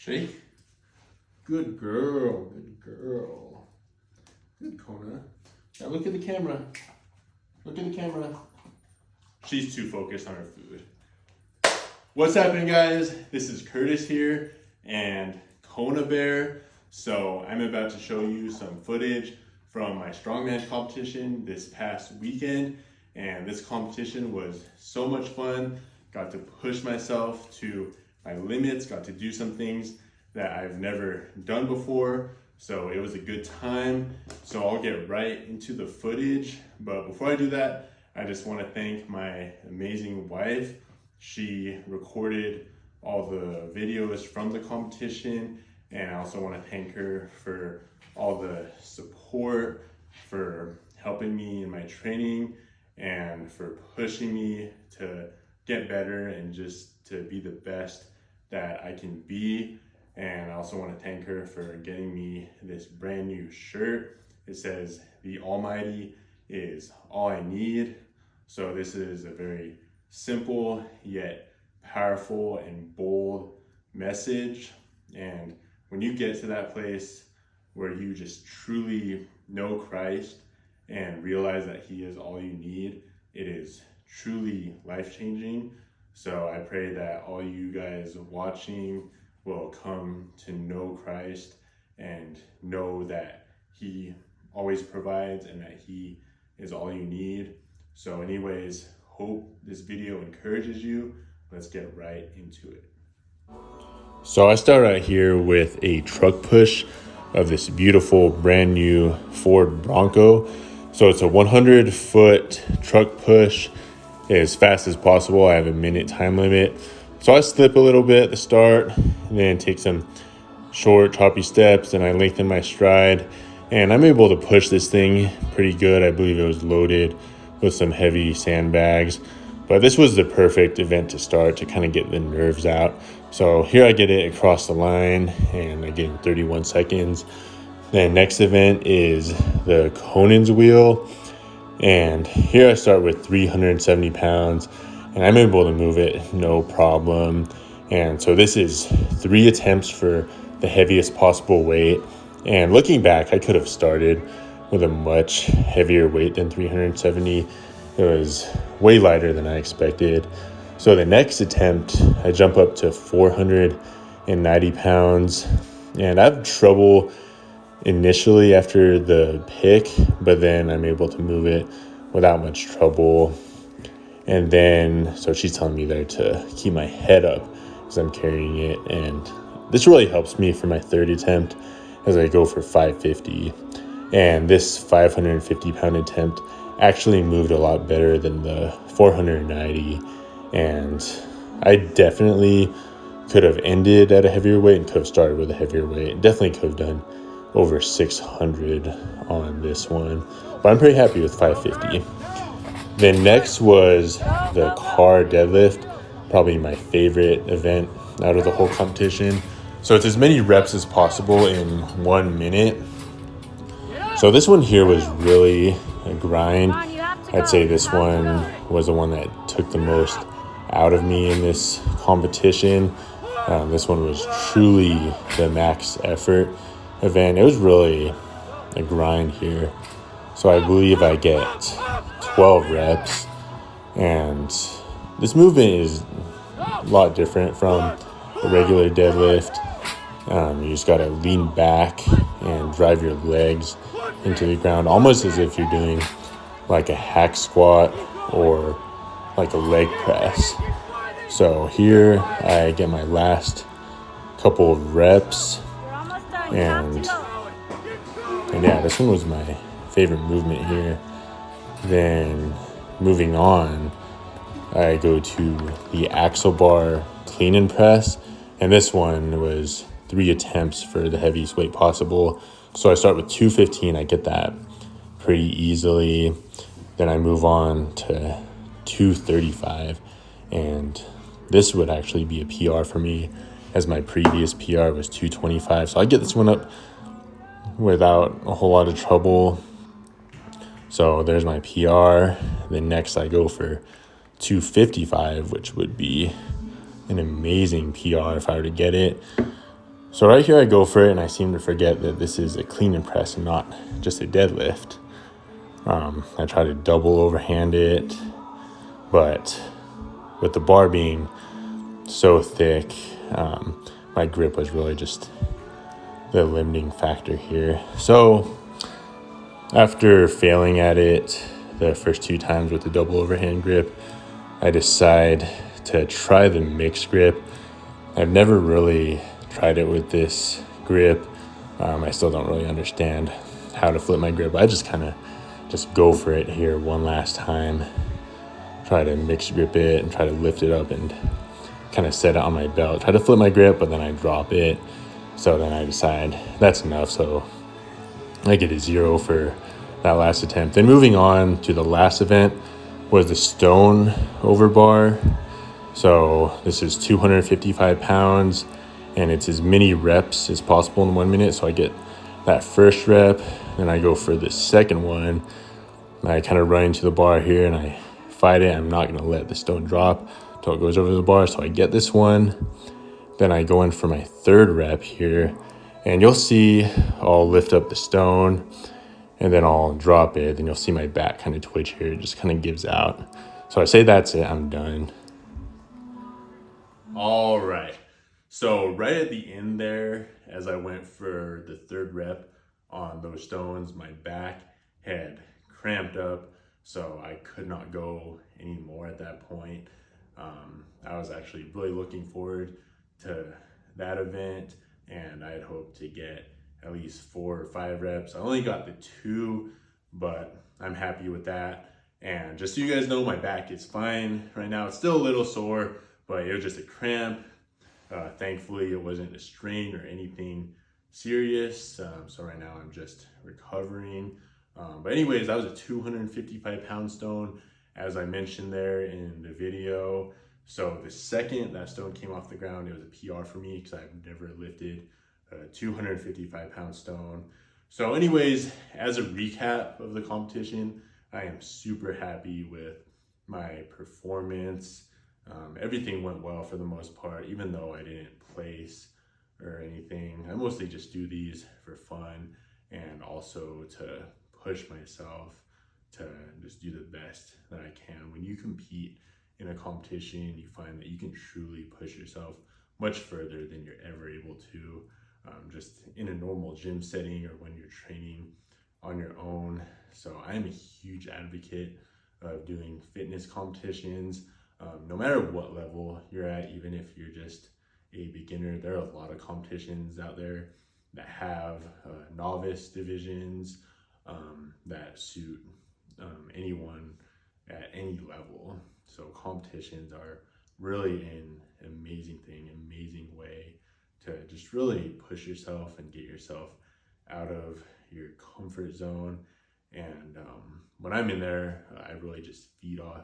Shake. Good girl. Good girl. Good, Kona. Now look at the camera. Look at the camera. She's too focused on her food. What's happening, guys? This is Curtis here and Kona Bear. So I'm about to show you some footage from my Strongman competition this past weekend. And this competition was so much fun. Got to push myself to my limits, got to do some things that I've never done before. So it was a good time. So I'll get right into the footage. But before I do that, I just want to thank my amazing wife. She recorded all the videos from the competition, and I also want to thank her for all the support, for helping me in my training, and for pushing me to get better and just to be the best that I can be. And I also want to thank her for getting me this brand new shirt. It says, "The Almighty is all I need." So this is a very simple yet powerful and bold message. And when you get to that place where you just truly know Christ and realize that He is all you need, it is truly life-changing. So I pray that all you guys watching will come to know Christ and know that He always provides and that He is all you need. So anyways, hope this video encourages you. Let's get right into it. So I start out here with a truck push of this beautiful brand new Ford Bronco. So it's a 100-foot truck push as fast as possible. I have a minute time limit. So I slip a little bit at the start and then take some short choppy steps, and I lengthen my stride, and I'm able to push this thing pretty good. I believe it was loaded with some heavy sandbags, but this was the perfect event to start to kind of get the nerves out. So here I get it across the line and I get in 31 seconds. Then next event is the Conan's wheel, and here I start with 370 pounds and I'm able to move it no problem. And so this is 3 attempts for the heaviest possible weight. And looking back, I could have started with a much heavier weight than 370. It was way lighter than I expected. So the next attempt, I jump up to 490 pounds. And I have trouble initially after the pick, but then I'm able to move it without much trouble. And then, so she's telling me there to keep my head up as I'm carrying it. And this really helps me for my third attempt as I go for 550. And this 550 pound attempt actually moved a lot better than the 490. And I definitely could have ended at a heavier weight and could have started with a heavier weight. Definitely could have done over 600 on this one. But I'm pretty happy with 550. Then next was the car deadlift, probably my favorite event out of the whole competition. So it's as many reps as possible in 1 minute. So this one here was really a grind. I'd say this one was the one that took the most out of me in this competition. This one was truly the max effort event. It was really a grind here. So I believe I get 12 reps, and this movement is a lot different from a regular deadlift. You just got to lean back and drive your legs into the ground, almost as if you're doing like a hack squat or like a leg press. So here I get my last couple of reps, and yeah, this one was my favorite movement here. Then moving on, I go to the axle bar clean and press, and this one was 3 attempts for the heaviest weight possible. So I start with 215, I get that pretty easily. Then I move on to 235, and this would actually be a PR for me, as my previous PR was 225. So I get this one up without a whole lot of trouble. So there's my PR. Then next I go for 255, which would be an amazing PR if I were to get it. So right here I go for it, and I seem to forget that this is a clean and press and not just a deadlift. I try to double overhand it, but with the bar being so thick, my grip was really just the limiting factor here. So after failing at it the first 2 times with the double overhand grip, I decide to try the mixed grip. I've never really tried it with this grip. I still don't really understand how to flip my grip. I just kind of just go for it here one last time. Try to mix grip it and try to lift it up and kind of set it on my belt. Try to flip my grip, but then I drop it. So then I decide that's enough. So I get a 0 for that last attempt. Then moving on to the last event was the stone over bar. So this is 255 pounds, and it's as many reps as possible in 1 minute. So I get that first rep, then I go for the second one. And I kind of run into the bar here and I fight it. I'm not going to let the stone drop until it goes over the bar. So I get this one. Then I go in for my third rep here, and you'll see I'll lift up the stone and then I'll drop it. Then you'll see my back kind of twitch here. It just kind of gives out. So I say that's it. I'm done. All right. So right at the end there, as I went for the third rep on those stones, my back had cramped up, so I could not go anymore at that point. I was actually really looking forward to that event, and I had hoped to get at least 4 or 5 reps. I only got the 2, but I'm happy with that. And just so you guys know, my back is fine right now. It's still a little sore, but it was just a cramp. Thankfully, it wasn't a strain or anything serious. So right now I'm just recovering. But anyways, that was a 255-pound stone, as I mentioned there in the video. So the second that stone came off the ground, it was a PR for me because I've never lifted a 255-pound stone. So anyways, as a recap of the competition, I am super happy with my performance. Everything went well for the most part, even though I didn't place or anything. I mostly just do these for fun and also to push myself to just do the best that I can. When you compete in a competition, you find that you can truly push yourself much further than you're ever able to just in a normal gym setting or when you're training on your own. So I'm a huge advocate of doing fitness competitions. No matter what level you're at, even if you're just a beginner, there are a lot of competitions out there that have novice divisions that suit anyone at any level. So competitions are really an amazing thing, amazing way to just really push yourself and get yourself out of your comfort zone. And when I'm in there, I really just feed off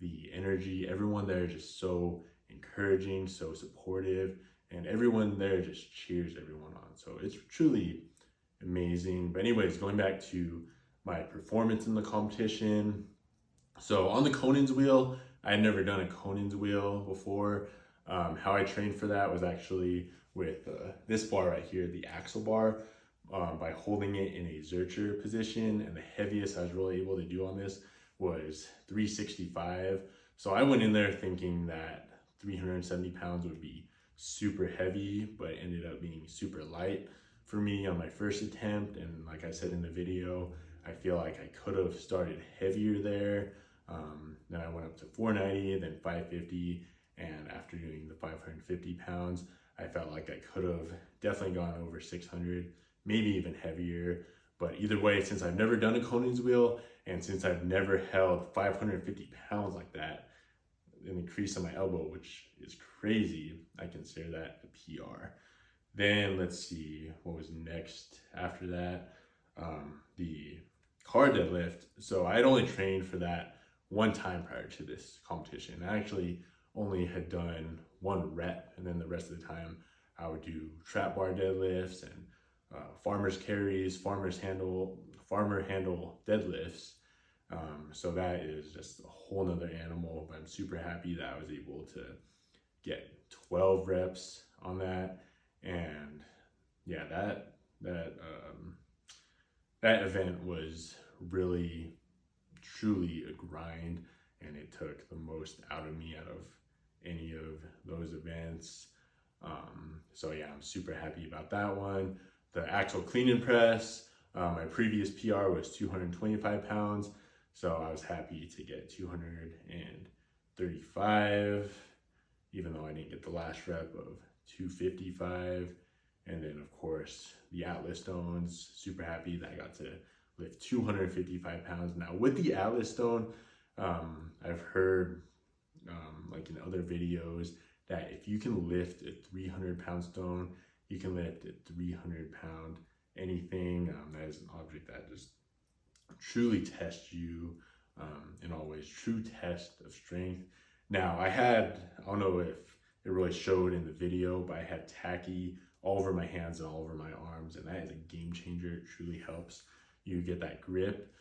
the energy. Everyone there is just so encouraging, so supportive, and everyone there just cheers everyone on. So it's truly amazing. But anyways, going back to my performance in the competition. So on the Conan's wheel, I had never done a Conan's wheel before. How I trained for that was actually with this bar right here, the axle bar, by holding it in a Zercher position. And the heaviest I was really able to do on this was 365. So I went in there thinking that 370 pounds would be super heavy, but it ended up being super light for me on my first attempt. And like I said in the video, I feel like I could have started heavier there. Then I went up to 490, then 550. And after doing the 550 pounds, I felt like I could have definitely gone over 600, maybe even heavier. But either way, since I've never done a Conan's wheel, and since I've never held 550 pounds like that, in the crease of my elbow, which is crazy, I consider that a PR. Then let's see what was next after that. The car deadlift. So I had only trained for that one time prior to this competition. I actually only had done 1 rep, and then the rest of the time I would do trap bar deadlifts and farmer's carries, farmer handle deadlifts. So that is just a whole nother animal, but I'm super happy that I was able to get 12 reps on that. And yeah, that event was really, truly a grind, and it took the most out of me out of any of those events. So yeah, I'm super happy about that one. The actual clean and press, my previous PR was 225 pounds, so I was happy to get 235, even though I didn't get the last rep of 255. And then of course the Atlas stones, super happy that I got to lift 255 pounds. Now with the Atlas stone, I've heard like in other videos that if you can lift a 300-pound stone, you can lift a 300-pound anything. That is an object that just truly tests you in all ways, true test of strength. Now I don't know if it really showed in the video, but I had tacky all over my hands and all over my arms, and that is a game changer. It truly helps you get that grip.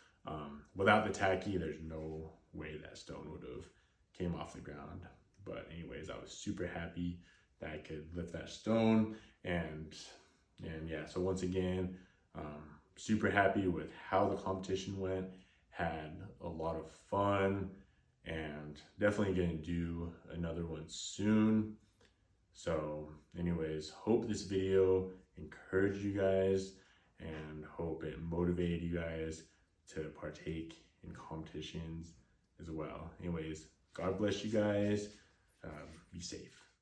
Without the tacky, there's no way that stone would have came off the ground. But anyways, I was super happy that I could lift that stone, and yeah, so once again, super happy with how the competition went. Had a lot of fun, and definitely gonna do another one soon. So anyways, hope this video encouraged you guys, and hope it motivated you guys to partake in competitions as well. Anyways, God bless you guys. Be safe.